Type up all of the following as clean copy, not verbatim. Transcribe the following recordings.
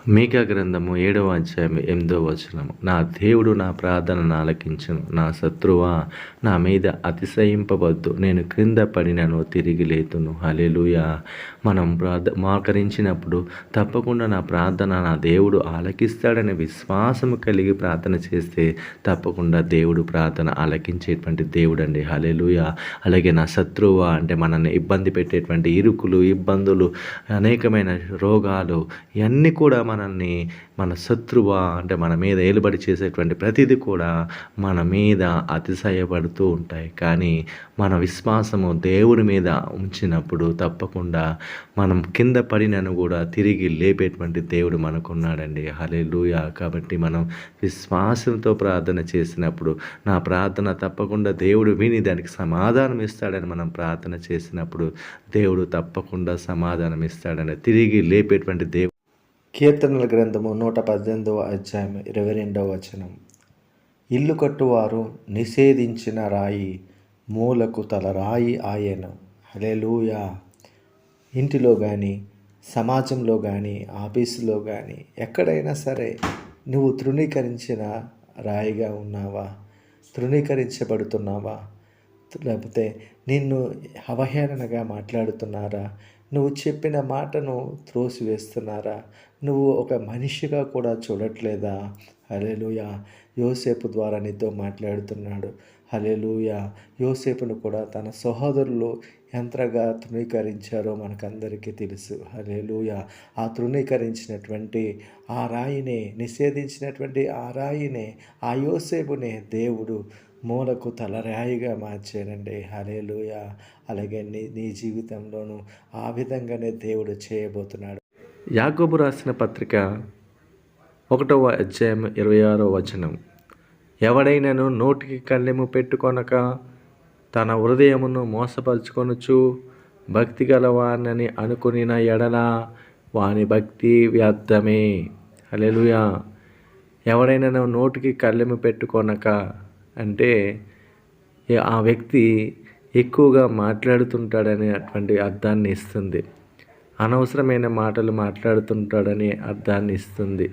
మీకా గ్రంథము 7వ అధ్యాయం 8వ వచనము. నా దేవుడు నా ప్రార్థనను ఆలకించును. నా శత్రువా నా మీద అతిశయింపవద్దు. నేను క్రింద పడినను తిరిగి లేతును. హల్లెలూయా. మనం మోకరించినప్పుడు తప్పకుండా నా ప్రార్థన నా దేవుడు ఆలకిస్తాడనే విశ్వాసము కలిగి ప్రార్థన చేస్తే తప్పకుండా దేవుడు ప్రార్థన ఆలకించేటువంటి దేవుడు అండి. హల్లెలూయా. అలాగే నా శత్రువా అంటే మనల్ని ఇబ్బంది పెట్టేటువంటి ఇరుకులు, ఇబ్బందులు, అనేకమైన రోగాలు ఇవన్నీ కూడా మనల్ని మన శత్రువా అంటే మన మీద ఏలుబడి చేసేటువంటి ప్రతిదీ కూడా మన మీద అతిశయపడుతూ ఉంటాయి. కానీ మన విశ్వాసము దేవుడి మీద ఉంచినప్పుడు తప్పకుండా మనం కింద పడినను కూడా తిరిగి లేపేటువంటి దేవుడు మనకున్నాడండి. హల్లెలూయా. కాబట్టి మనం విశ్వాసంతో ప్రార్థన చేసినప్పుడు నా ప్రార్థన తప్పకుండా దేవుడు విని దానికి సమాధానం ఇస్తాడని మనం ప్రార్థన చేసినప్పుడు దేవుడు తప్పకుండా సమాధానం ఇస్తాడని తిరిగి లేపేటువంటి దేవుడు. కీర్తనల గ్రంథము 118వ అధ్యాయం 22వ వచనం. ఇల్లు కట్టువారు నిషేధించిన రాయి మూలకు తల రాయి ఆయను. హల్లెలూయా. ఇంటిలో కానీ, సమాజంలో కానీ, ఆఫీసులో కానీ, ఎక్కడైనా సరే నువ్వు తృణీకరించిన రాయిగా ఉన్నావా? తృణీకరించబడుతున్నావా? లేకపోతే నిన్ను అవహేళనగా మాట్లాడుతున్నారా? నువ్వు చెప్పిన మాటను త్రోసివేస్తున్నారా? నువ్వు ఒక మనిషిగా కూడా చూడట్లేదా? హల్లెలూయా. యోసేపు ద్వారా నీతో మాట్లాడుతున్నాడు. హల్లెలూయా. యోసేపును కూడా తన సహోదరులు ఎంతగా తృణీకరించారో మనకందరికీ తెలుసు. హల్లెలూయా. ఆ తృణీకరించినటువంటి ఆ రాయినే, నిషేధించినటువంటి ఆ రాయినే, ఆ యోసేపునే దేవుడు మూలకు తలరాయిగా మార్చాడండి. హల్లెలూయా. అలాగే నీ జీవితంలోనూ ఆ విధంగానే దేవుడు చేయబోతున్నాడు. యాకోబు రాసిన పత్రిక 1వ అధ్యాయం 26వ వచనం. ఎవడైనను నోటికి కళ్ళెము పెట్టుకొనక తన హృదయమును మోసపరుచుకొనుచు భక్తి గలవానని అనుకునిన ఎడల వాని భక్తి వ్యర్థమే. హల్లెలూయా. ఎవడైనా నోటికి కళ్ళెము పెట్టుకొనక అంటే ఆ వ్యక్తి ఎక్కువగా మాట్లాడుతుంటాడనే అటువంటి అర్థాన్ని ఇస్తుంది. అనవసరమైన మాటలు మాట్లాడుతుంటాడనే అర్థాన్ని ఇస్తుంది.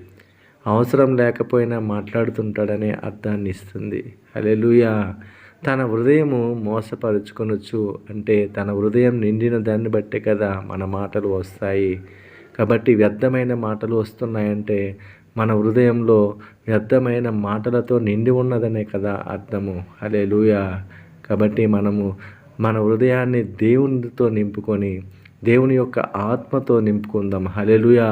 అవసరం లేకపోయినా మాట్లాడుతుంటాడనే అర్థాన్ని ఇస్తుంది. హల్లెలూయా. తన హృదయము మోసపరుచుకొనొచ్చు అంటే తన హృదయం నిండిన దాన్ని బట్టే కదా మన మాటలు వస్తాయి. కాబట్టి వ్యర్థమైన మాటలు వస్తున్నాయంటే మన హృదయంలో వ్యర్థమైన మాటలతో నిండి ఉన్నదనే కదా అర్థము. హల్లెలూయా. కాబట్టి మనము మన హృదయాన్ని దేవునితో నింపుకొని దేవుని యొక్క ఆత్మతో నింపుకుందాం. హల్లెలూయా.